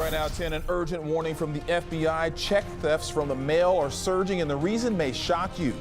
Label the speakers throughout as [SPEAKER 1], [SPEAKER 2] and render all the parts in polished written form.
[SPEAKER 1] Right now, 10, an urgent warning from the FBI. Check thefts from the mail are surging, and the reason may shock you.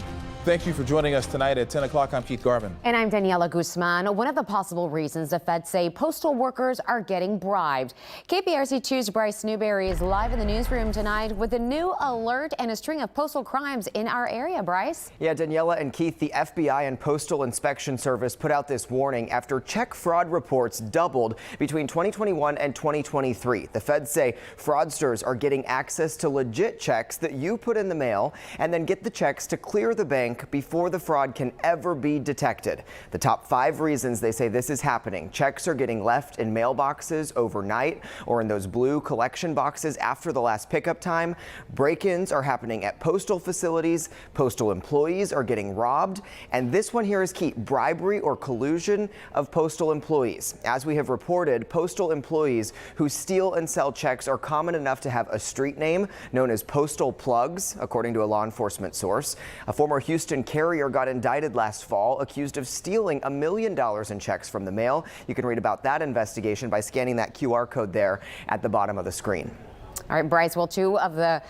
[SPEAKER 1] Thank you for joining us tonight at 10 o'clock. I'm Keith Garvin.
[SPEAKER 2] And I'm Daniela Guzman. One of the possible reasons the feds say postal workers are getting bribed. KPRC2's Bryce Newberry is live in the newsroom tonight with a new alert and a string of postal crimes in our area. Bryce?
[SPEAKER 3] Yeah, Daniela and Keith, the FBI and Postal Inspection Service put out this warning after check fraud reports doubled between 2021 and 2023. The feds say fraudsters are getting access to legit checks that you put in the mail and then get the checks to clear the bank before the fraud can ever be detected. The top 5 reasons they say this is happening: checks are getting left in mailboxes overnight or in those blue collection boxes after the last pickup time. Break-ins are happening at postal facilities. Postal employees are getting robbed. And this one here is key: bribery or collusion of postal employees. As we have reported, postal employees who steal and sell checks are common enough to have a street name known as postal plugs, according to a law enforcement source. A former Houston carrier got indicted last fall, accused of stealing $1 million in checks from the mail. You can read about that investigation by scanning that QR code there at the bottom of the screen.
[SPEAKER 2] All right, Bryce, well, 2 of the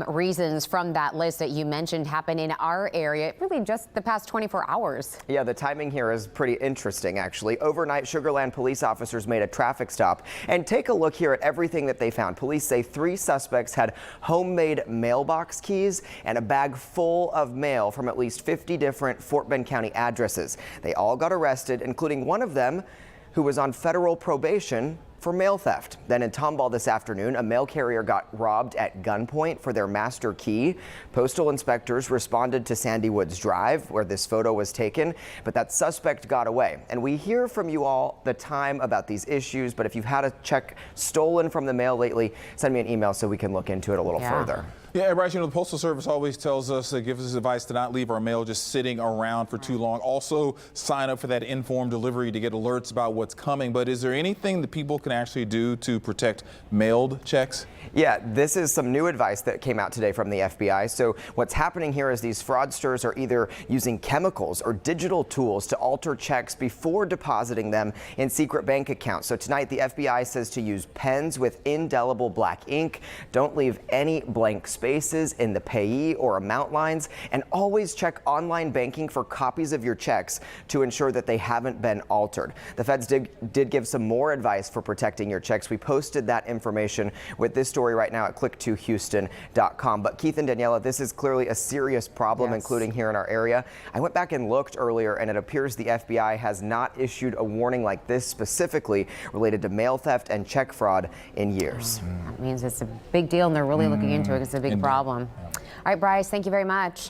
[SPEAKER 2] reasons from that list that you mentioned happen in our area, really just the past 24 hours.
[SPEAKER 3] Yeah, the timing here is pretty interesting, actually. Overnight, Sugar Land police officers made a traffic stop, and take a look here at everything that they found. Police say 3 suspects had homemade mailbox keys and a bag full of mail from at least 50 different Fort Bend County addresses. They all got arrested, including one of them who was on federal probation for mail theft. Then in Tomball this afternoon, a mail carrier got robbed at gunpoint for their master key. Postal inspectors responded to Sandy Woods Drive, where this photo was taken, but that suspect got away. And we hear from you all the time about these issues, but if you've had a check stolen from the mail lately, send me an email so we can look into it a little further.
[SPEAKER 1] Yeah, Bryce, you know, the Postal Service always tells us, gives us advice to not leave our mail just sitting around for too long. Also, sign up for that informed delivery to get alerts about what's coming. But is there anything that people can actually do to protect mailed checks?
[SPEAKER 3] Yeah, this is some new advice that came out today from the FBI. So what's happening here is these fraudsters are either using chemicals or digital tools to alter checks before depositing them in secret bank accounts. So tonight, the FBI says to use pens with indelible black ink. Don't leave any blank spaces in the payee or amount lines, and always check online banking for copies of your checks to ensure that they haven't been altered. The feds did give some more advice for protecting your checks. We posted that information with this story right now at click2houston.com. But Keith and Daniela, this is clearly a serious problem, including here in our area. I went back and looked earlier, and it appears the FBI has not issued a warning like this specifically related to mail theft and check fraud in years.
[SPEAKER 2] That means it's a big deal, and they're really looking into it. It's a big problem. All right, Bryce, thank you very much.